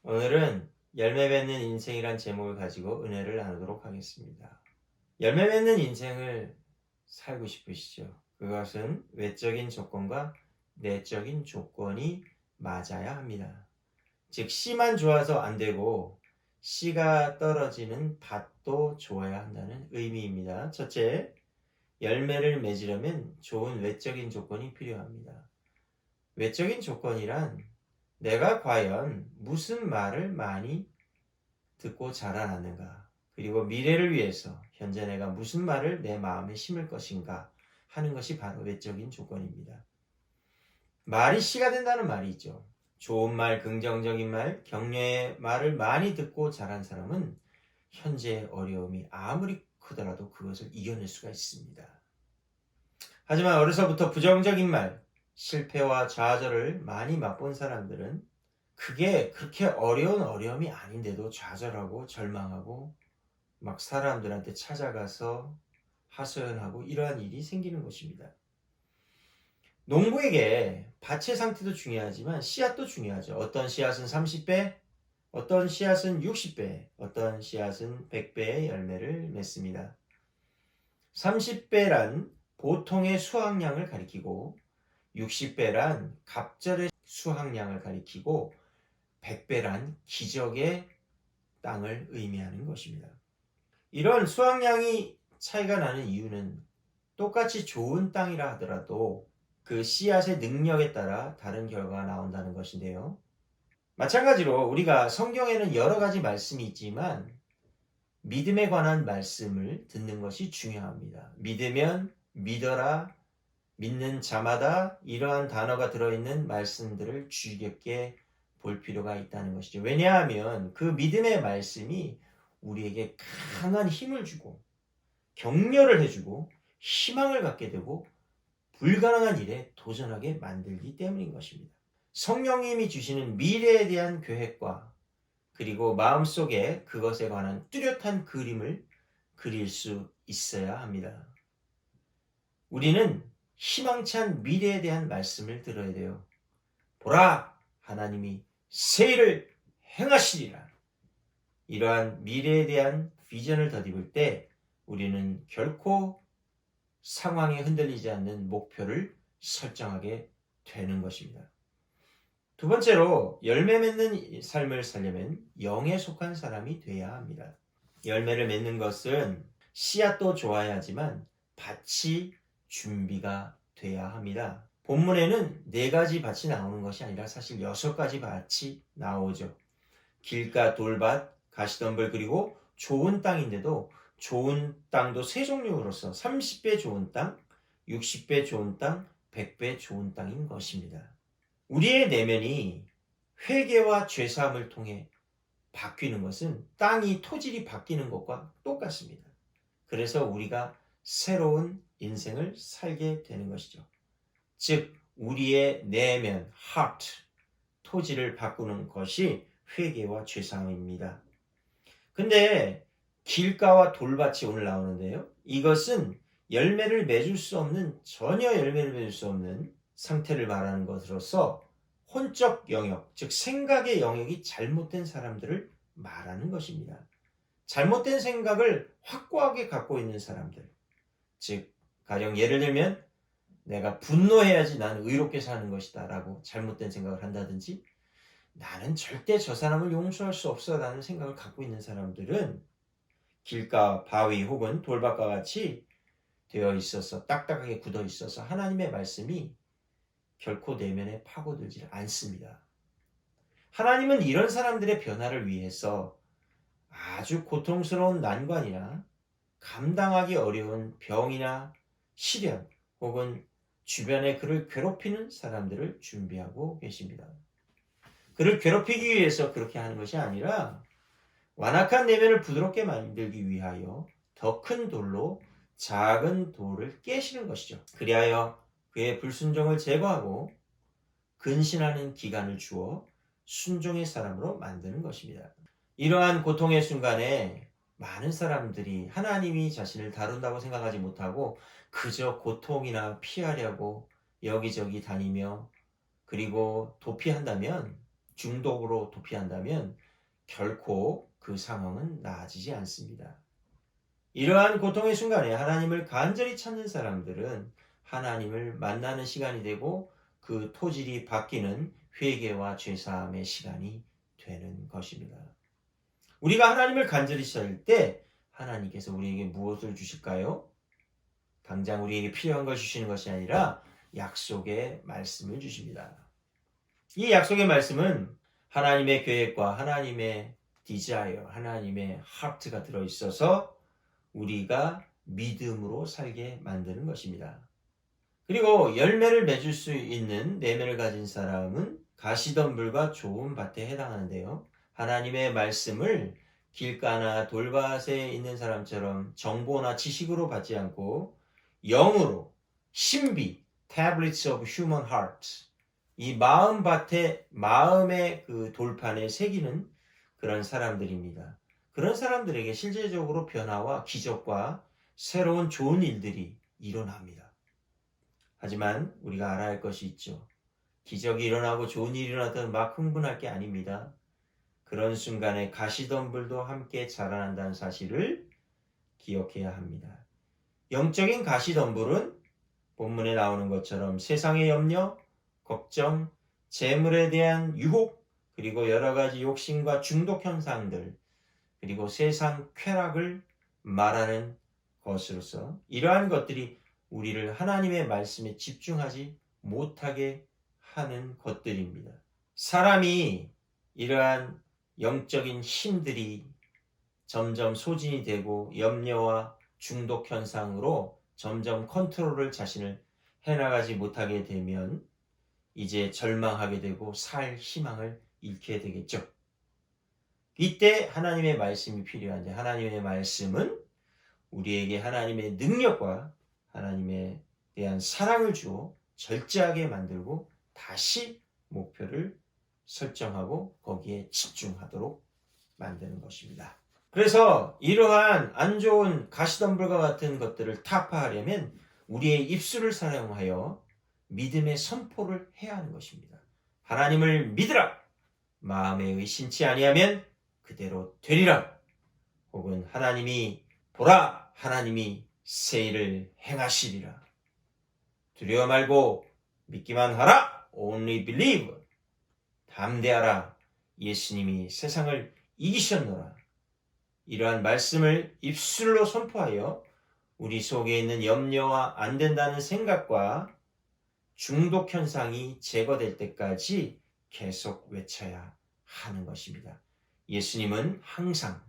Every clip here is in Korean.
오늘은 열매 맺는 인생이란 제목을 가지고 은혜를 나누도록 하겠습니다. 열매 맺는 인생을 살고 싶으시죠? 그것은 외적인 조건과 내적인 조건이 맞아야 합니다. 즉 씨만 좋아서 안 되고 씨가 떨어지는 밭도 좋아야 한다는 의미입니다. 첫째, 열매를 맺으려면 좋은 외적인 조건이 필요합니다. 외적인 조건이란 내가 과연 무슨 말을 많이 듣고 자라나는가, 그리고 미래를 위해서 현재 내가 무슨 말을 내 마음에 심을 것인가 하는 것이 바로 외적인 조건입니다. 말이 씨가 된다는 말이 있죠. 좋은 말, 긍정적인 말, 격려의 말을 많이 듣고 자란 사람은 현재의 어려움이 아무리 크더라도 그것을 이겨낼 수가 있습니다. 하지만 어려서부터 부정적인 말, 실패와 좌절을 많이 맛본 사람들은 그게 그렇게 어려운 어려움이 아닌데도 좌절하고 절망하고 막 사람들한테 찾아가서 하소연하고 이러한 일이 생기는 것입니다. 농부에게 밭의 상태도 중요하지만 씨앗도 중요하죠. 어떤 씨앗은 30배, 어떤 씨앗은 60배, 어떤 씨앗은 100배의 열매를 맺습니다. 30배란 보통의 수확량을 가리키고 60배란 갑절의 수확량을 가리키고 100배란 기적의 땅을 의미하는 것입니다. 이런 수확량이 차이가 나는 이유는 똑같이 좋은 땅이라 하더라도 그 씨앗의 능력에 따라 다른 결과가 나온다는 것인데요. 마찬가지로 우리가 성경에는 여러 가지 말씀이 있지만 믿음에 관한 말씀을 듣는 것이 중요합니다. 믿으면 믿어라, 믿는 자마다 이러한 단어가 들어있는 말씀들을 주의 깊게 볼 필요가 있다는 것이죠. 왜냐하면 그 믿음의 말씀이 우리에게 강한 힘을 주고 격려를 해주고 희망을 갖게 되고 불가능한 일에 도전하게 만들기 때문인 것입니다. 성령님이 주시는 미래에 대한 계획과 그리고 마음속에 그것에 관한 뚜렷한 그림을 그릴 수 있어야 합니다. 우리는 희망찬 미래에 대한 말씀을 들어야 돼요. 보라, 하나님이 새 일을 행하시리라. 이러한 미래에 대한 비전을 덧입을 때 우리는 결코 상황에 흔들리지 않는 목표를 설정하게 되는 것입니다. 두 번째로 열매 맺는 삶을 살려면 영에 속한 사람이 돼야 합니다. 열매를 맺는 것은 씨앗도 좋아야 하지만 밭이 준비가 돼야 합니다. 본문에는 4가지 밭이 나오는 것이 아니라 사실 6가지 밭이 나오죠. 길가, 돌밭, 가시덤불, 그리고 좋은 땅인데도 좋은 땅도 3종류로서 30배 좋은 땅, 60배 좋은 땅, 100배 좋은 땅인 것입니다. 우리의 내면이 회개와 죄사함을 통해 바뀌는 것은 땅이 토질이 바뀌는 것과 똑같습니다. 그래서 우리가 새로운 인생을 살게 되는 것이죠. 즉 우리의 내면, heart, 토지를 바꾸는 것이 회개와 죄사함입니다. 근데 길가와 돌밭이 오늘 나오는데요. 이것은 열매를 맺을 수 없는, 전혀 열매를 맺을 수 없는 상태를 말하는 것으로서 혼적 영역, 즉 생각의 영역이 잘못된 사람들을 말하는 것입니다. 잘못된 생각을 확고하게 갖고 있는 사람들, 즉 가령 예를 들면 내가 분노해야지 나는 의롭게 사는 것이다 라고 잘못된 생각을 한다든지, 나는 절대 저 사람을 용서할 수 없어 라는 생각을 갖고 있는 사람들은 길가, 바위 혹은 돌밭과 같이 되어 있어서 딱딱하게 굳어 있어서 하나님의 말씀이 결코 내면에 파고들지 않습니다. 하나님은 이런 사람들의 변화를 위해서 아주 고통스러운 난관이나 감당하기 어려운 병이나 시련 혹은 주변에 그를 괴롭히는 사람들을 준비하고 계십니다. 그를 괴롭히기 위해서 그렇게 하는 것이 아니라 완악한 내면을 부드럽게 만들기 위하여 더 큰 돌로 작은 돌을 깨시는 것이죠. 그리하여 그의 불순종을 제거하고 근신하는 기간을 주어 순종의 사람으로 만드는 것입니다. 이러한 고통의 순간에 많은 사람들이 하나님이 자신을 다룬다고 생각하지 못하고 그저 고통이나 피하려고 여기저기 다니며 그리고 도피한다면 중독으로 도피한다면 결코 그 상황은 나아지지 않습니다. 이러한 고통의 순간에 하나님을 간절히 찾는 사람들은 하나님을 만나는 시간이 되고 그 토질이 바뀌는 회개와 죄사함의 시간이 되는 것입니다. 우리가 하나님을 간절히 찾을 때 하나님께서 우리에게 무엇을 주실까요? 당장 우리에게 필요한 걸 주시는 것이 아니라 약속의 말씀을 주십니다. 이 약속의 말씀은 하나님의 계획과 하나님의 디자이어, 하나님의 하트가 들어있어서 우리가 믿음으로 살게 만드는 것입니다. 그리고 열매를 맺을 수 있는 내면을 가진 사람은 가시덤불과 좋은 밭에 해당하는데요. 하나님의 말씀을 길가나 돌밭에 있는 사람처럼 정보나 지식으로 받지 않고 영으로 신비, tablets of human hearts, 이 마음밭에 마음의 그 돌판에 새기는 그런 사람들입니다. 그런 사람들에게 실제적으로 변화와 기적과 새로운 좋은 일들이 일어납니다. 하지만 우리가 알아야 할 것이 있죠. 기적이 일어나고 좋은 일이 일어나도 막 흥분할 게 아닙니다. 그런 순간에 가시덤불도 함께 자라난다는 사실을 기억해야 합니다. 영적인 가시덤불은 본문에 나오는 것처럼 세상의 염려, 걱정, 재물에 대한 유혹, 그리고 여러 가지 욕심과 중독 현상들, 그리고 세상 쾌락을 말하는 것으로서 이러한 것들이 우리를 하나님의 말씀에 집중하지 못하게 하는 것들입니다. 사람이 이러한 영적인 힘들이 점점 소진이 되고 염려와 중독 현상으로 점점 컨트롤을 자신을 해나가지 못하게 되면 이제 절망하게 되고 살 희망을 잃게 되겠죠. 이때 하나님의 말씀이 필요한데 하나님의 말씀은 우리에게 하나님의 능력과 하나님에 대한 사랑을 주어 절제하게 만들고 다시 목표를 설정하고 거기에 집중하도록 만드는 것입니다. 그래서 이러한 안 좋은 가시덤불과 같은 것들을 타파하려면 우리의 입술을 사용하여 믿음의 선포를 해야 하는 것입니다. 하나님을 믿으라. 마음에 의심치 아니하면 그대로 되리라. 혹은 하나님이 보라. 하나님이 새 일을 행하시리라. 두려워 말고 믿기만 하라. Only believe. 담대하라. 예수님이 세상을 이기셨노라. 이러한 말씀을 입술로 선포하여 우리 속에 있는 염려와 안 된다는 생각과 중독 현상이 제거될 때까지 계속 외쳐야 하는 것입니다. 예수님은 항상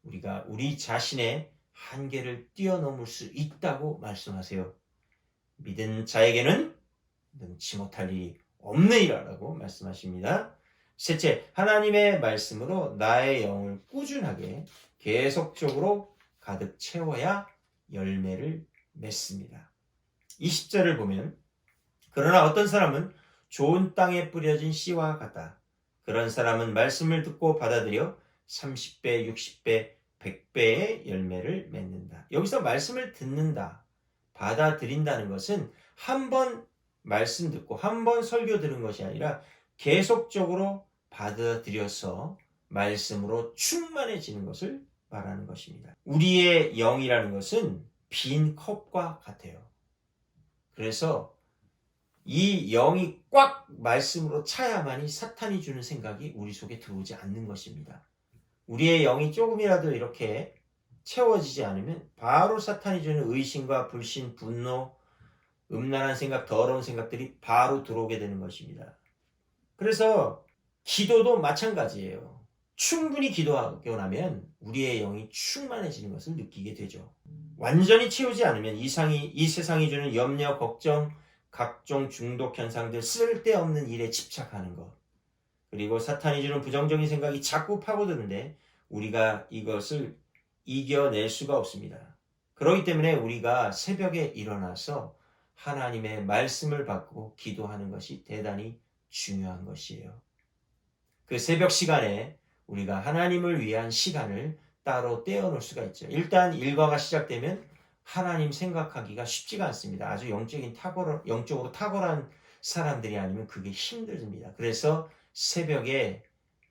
우리가 우리 자신의 한계를 뛰어넘을 수 있다고 말씀하세요. 믿은 자에게는 능치 못할 일이 없느니라라고 말씀하십니다. 셋째, 하나님의 말씀으로 나의 영을 꾸준하게 계속적으로 가득 채워야 열매를 맺습니다. 20절을 보면 그러나 어떤 사람은 좋은 땅에 뿌려진 씨와 같다. 그런 사람은 말씀을 듣고 받아들여 30배, 60배, 100배의 열매를 맺는다. 여기서 말씀을 듣는다, 받아들인다는 것은 한 번 말씀 듣고 한 번 설교 들은 것이 아니라 계속적으로 받아들여서 말씀으로 충만해지는 것을 말하는 것입니다. 우리의 영이라는 것은 빈 컵과 같아요. 그래서 이 영이 꽉 말씀으로 차야만이 사탄이 주는 생각이 우리 속에 들어오지 않는 것입니다. 우리의 영이 조금이라도 이렇게 채워지지 않으면 바로 사탄이 주는 의심과 불신, 분노, 음란한 생각, 더러운 생각들이 바로 들어오게 되는 것입니다. 그래서 기도도 마찬가지예요. 충분히 기도하고 나면 우리의 영이 충만해지는 것을 느끼게 되죠. 완전히 채우지 않으면 이 세상이 주는 염려, 걱정, 각종 중독 현상들, 쓸데없는 일에 집착하는 것, 그리고 사탄이 주는 부정적인 생각이 자꾸 파고드는데 우리가 이것을 이겨낼 수가 없습니다. 그렇기 때문에 우리가 새벽에 일어나서 하나님의 말씀을 받고 기도하는 것이 대단히 중요한 것이에요. 그 새벽 시간에 우리가 하나님을 위한 시간을 따로 떼어놓을 수가 있죠. 일단 일과가 시작되면 하나님 생각하기가 쉽지가 않습니다. 아주 영적으로 탁월한 사람들이 아니면 그게 힘듭니다. 그래서 새벽에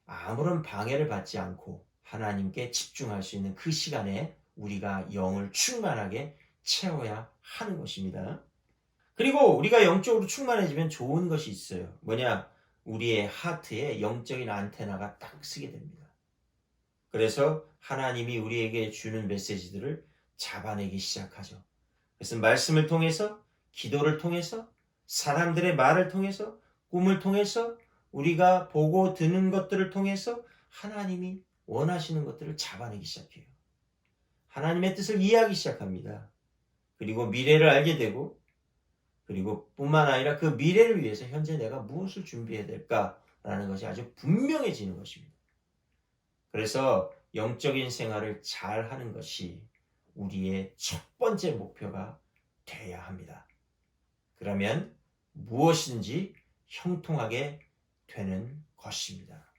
아무런 방해를 받지 않고 하나님께 집중할 수 있는 그 시간에 우리가 영을 충만하게 채워야 하는 것입니다. 그리고 우리가 영적으로 충만해지면 좋은 것이 있어요. 뭐냐? 우리의 하트에 영적인 안테나가 딱 쓰게 됩니다. 그래서 하나님이 우리에게 주는 메시지들을 잡아내기 시작하죠. 그래서 말씀을 통해서, 기도를 통해서, 사람들의 말을 통해서, 꿈을 통해서, 우리가 보고 듣는 것들을 통해서 하나님이 원하시는 것들을 잡아내기 시작해요. 하나님의 뜻을 이해하기 시작합니다. 그리고 미래를 알게 되고, 그리고 뿐만 아니라 그 미래를 위해서 현재 내가 무엇을 준비해야 될까라는 것이 아주 분명해지는 것입니다. 그래서 영적인 생활을 잘 하는 것이 우리의 첫 번째 목표가 돼야 합니다. 그러면 무엇이든지 형통하게 되는 것입니다.